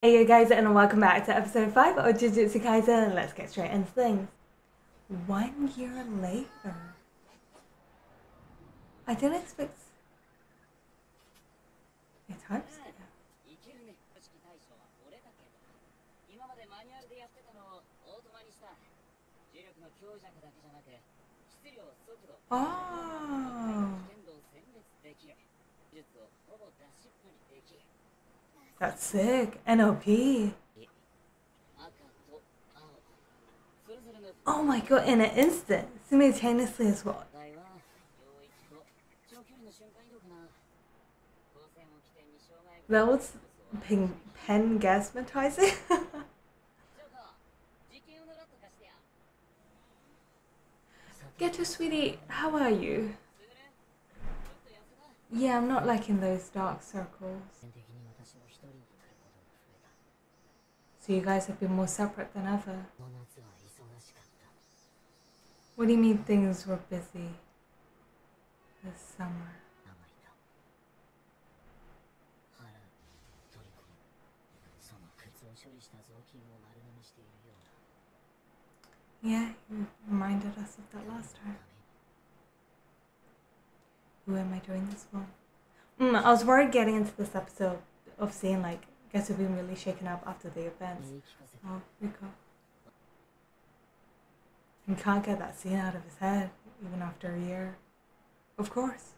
Hey you guys, and welcome back to episode 5 of Jujutsu Kaisen. Let's get straight into things. 1 year later. I didn't expect a time scale. Oh, that's sick. NLP. Oh my god, in an instant, simultaneously as well. That was Pengasmatizing. Geto, sweetie, how are you? Yeah, I'm not liking those dark circles. So you guys have been more separate than ever. What do you mean things were busy this summer? Yeah, you reminded us of that last time. Who am I doing this for? I was worried getting into this episode of seeing like Geto being really shaken up after the events. Oh, Rico. He can't get that scene out of his head, even after a year. Of course.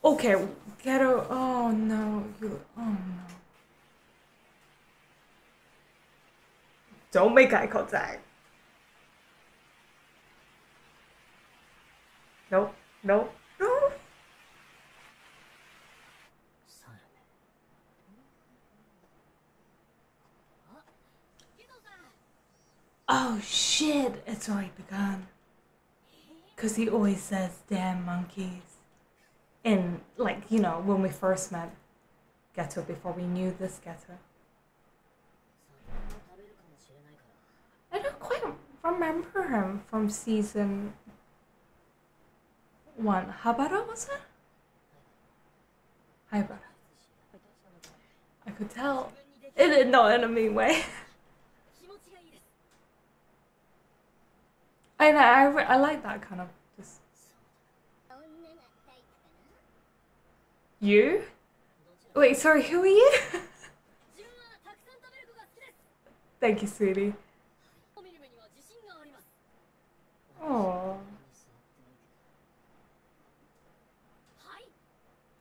Okay, Geto. Oh no, oh no. Don't make eye contact. Nope, nope, no. Oh shit, it's already begun. Because he always says, damn monkeys. In, like, you know, when we first met Geto, before we knew this Geto. I don't quite remember him from season 1. Habara, was it? Habara. I could tell. Not in a mean way. I like that kind of just. You? Wait, sorry, who are you? Thank you, sweetie. Oh.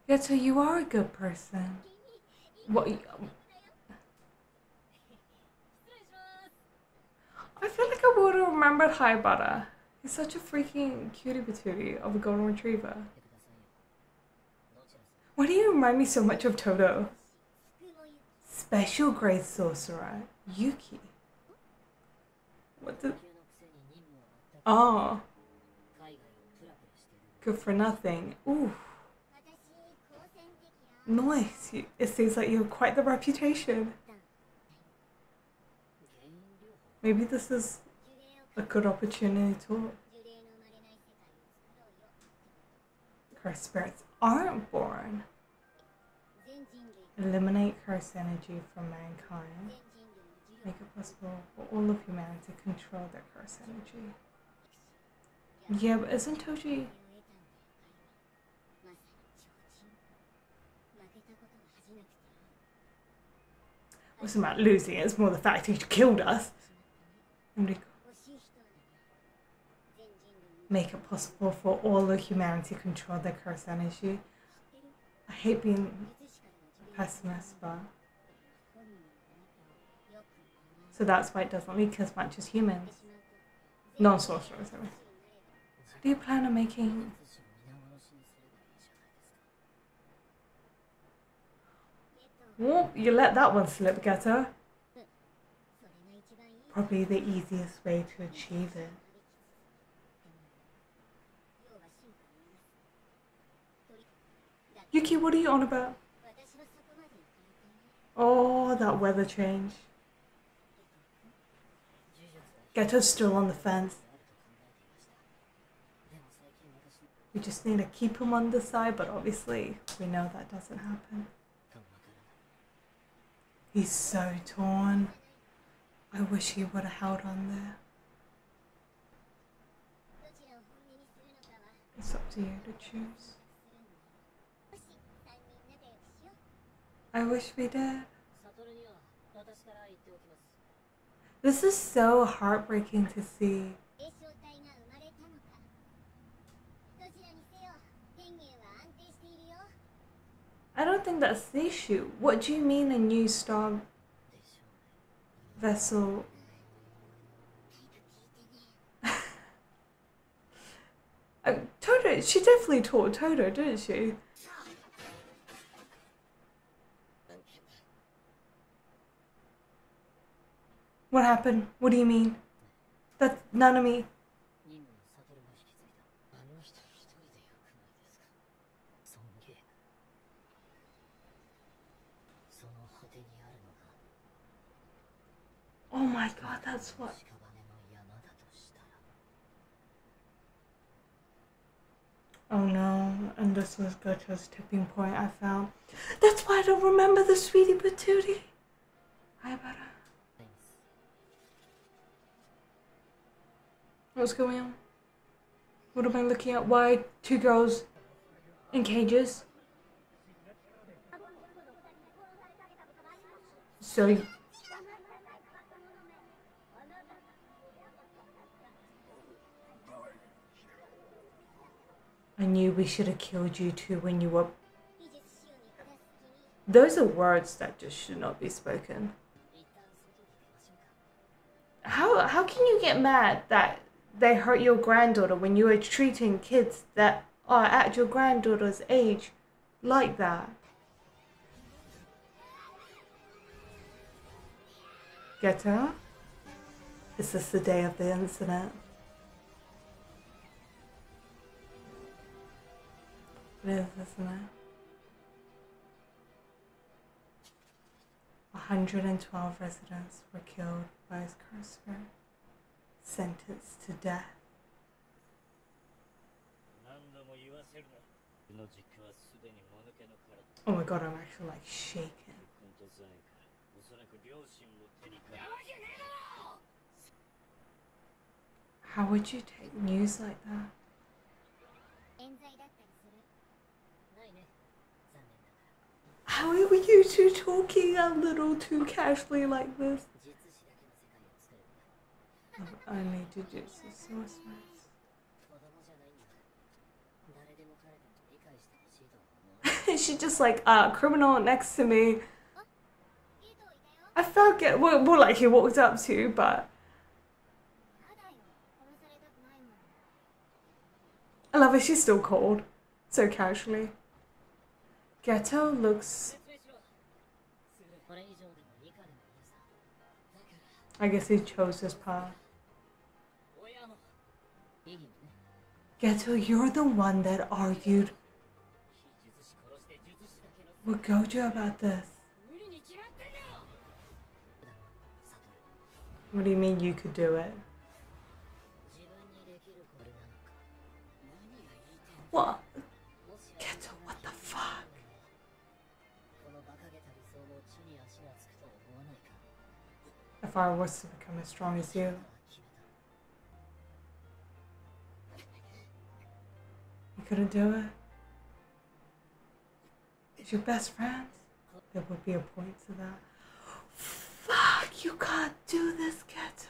Yeah, so you are a good person. What? I feel like I would have remembered Haibara. He's such a freaking cutie patootie of a golden retriever. Why do you remind me so much of Toto? Special grade sorcerer, Yuki. What the? Oh. Good for nothing. Ooh. Nice. It seems like you have quite the reputation. Maybe this is a good opportunity to talk. Cursed spirits aren't born. Eliminate cursed energy from mankind. Make it possible for all of humanity to control their cursed energy. Yeah, but isn't Toji... It wasn't about losing, it's more the fact he killed us. Make it possible for all of humanity to control their cursed energy. I hate being a pessimist, but... So that's why it doesn't leak as much as humans. Non-sorcerers, I mean. What do you plan on making... Well, you let that one slip, Geto. Probably the easiest way to achieve it. Yuki, what are you on about? Oh, that weather change. Geto's still on the fence. We just need to keep him on the side, but obviously we know that doesn't happen. He's so torn. I wish he would have held on there. It's up to you to choose. I wish we did. This is so heartbreaking to see. I don't think that's the issue. What do you mean a new star vessel? Todo, she definitely taught Todo, didn't she? What happened? What do you mean? That's Nanami. Oh my god, that's what... Oh no, and this was Gocho's tipping point, I found. That's why I don't remember the Sweetie Patootie. What's going on? What am I looking at? Why two girls in cages? So... I knew we should have killed you two when you were... Those are words that just should not be spoken. How can you get mad that they hurt your granddaughter when you are treating kids that are at your granddaughter's age like that? Geto? Is this the day of the incident? It is, isn't it? 112 residents were killed by his cursed spirit, sentenced to death. Oh my god, I'm actually like shaking. How would you take news like that? How were you two talking a little too casually like this? Only Jujutsu sorcerers. She just like, criminal next to me. I felt it, well, more like he walked up to, but... I love it, she's still cold. So casually. Geto looks... I guess he chose his path. Geto, you're the one that argued with Gojo about this. What do you mean you could do it? What? Geto, what the fuck? If I was to become as strong as you, you couldn't do it? It's your best friend? There would be a point to that. Fuck, you can't do this, Geto.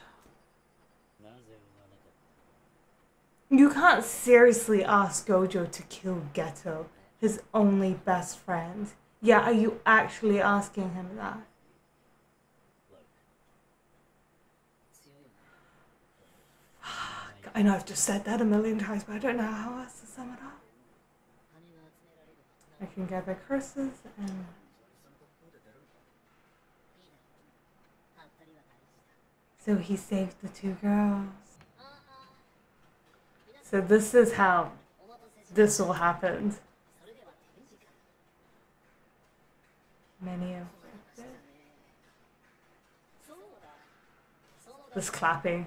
You can't seriously ask Gojo to kill Geto, his only best friend. Yeah, are you actually asking him that? I know I've just said that a million times, but I don't know how else to sum it up. I can gather curses and... So he saved the two girls. So this is how this all happened. Many of this clapping.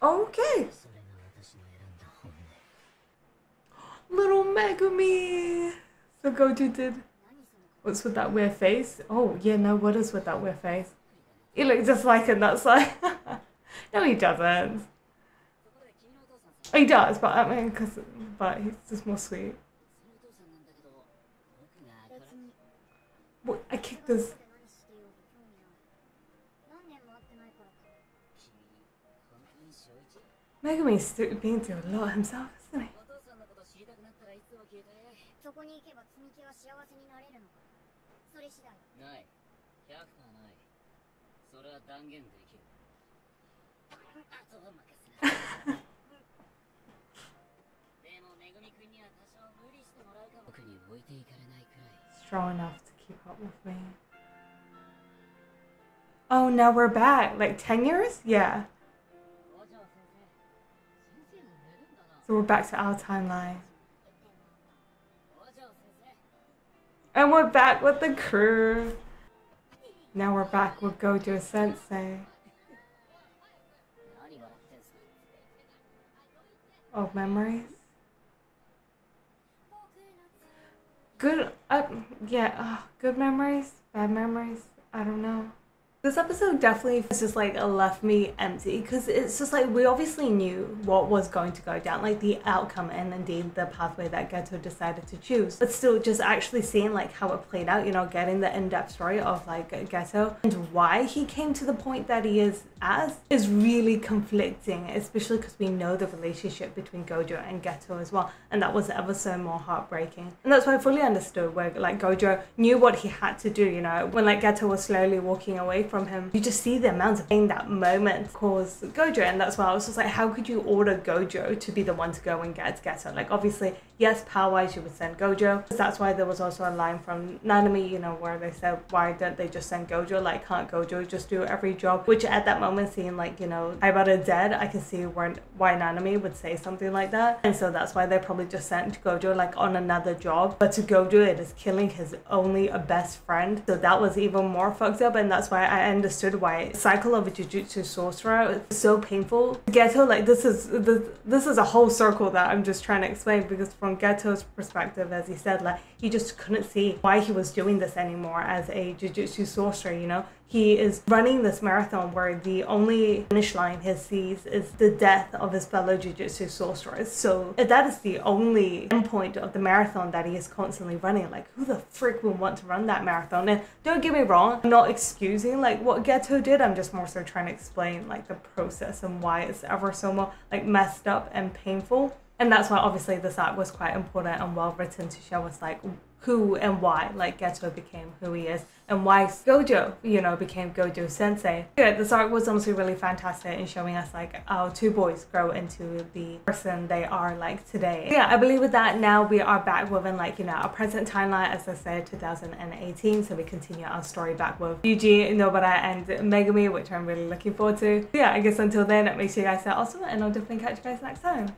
Okay. Megumi! So Gojo did. What's with that weird face? Oh, yeah, no, what is with that weird face? He looks just like him, that's like... No, he doesn't. Oh, he does, but I mean, but he's just more sweet. What? I kicked this. Megumi's been through a lot himself, isn't he? Strong enough to keep up with me. Oh, now we're back. Like 10 years? Yeah. So we're back to our timeline. And we're back with the crew. Now we're back with Gojo Sensei. Oh, memories? Good, yeah, good memories, bad memories, I don't know. This episode definitely was just like left me empty because it's just like we obviously knew what was going to go down, like the outcome and indeed the pathway that Geto decided to choose. But still just actually seeing like how it played out, you know, getting the in-depth story of like Geto and why he came to the point that he is really conflicting, especially because we know the relationship between Gojo and Geto as well. And that was ever so more heartbreaking. And that's why I fully understood where like Gojo knew what he had to do, you know, when like Geto was slowly walking away from him, you just see the amount of pain that moment caused Gojo. And that's why I was just like, how could you order Gojo to be the one to go and get Geto? Like obviously, yes, power-wise you would send Gojo. That's why there was also a line from Nanami, you know, where they said, why don't they just send Gojo? Like, can't Gojo just do every job? Which at that moment, seeing like, you know, Aibara dead, I can see why Nanami would say something like that. And so that's why they probably just sent Gojo like on another job. But to Gojo, it is killing his only best friend. So that was even more fucked up. And that's why I understood why the cycle of a Jujutsu sorcerer is so painful. Geto, like this is a whole circle that I'm just trying to explain, because from Geto's perspective, as he said, like he just couldn't see why he was doing this anymore as a Jujutsu sorcerer, you know? He is running this marathon where the only finish line he sees is the death of his fellow Jujutsu sorcerers. So if that is the only endpoint of the marathon that he is constantly running, like who the frick would want to run that marathon? And don't get me wrong, I'm not excusing like what Geto did. I'm just more so trying to explain like the process and why it's ever so more like messed up and painful. And that's why obviously this arc was quite important and well written to show us like who and why like Geto became who he is and why Gojo, you know, became Gojo Sensei. Yeah, this arc was honestly really fantastic in showing us like our two boys grow into the person they are like today. Yeah, I believe with that now we are back within like, you know, our present timeline, as I said, 2018. So we continue our story back with Yuji, Nobara and Megumi, which I'm really looking forward to. So yeah, I guess until then, make sure you guys stay awesome and I'll definitely catch you guys next time.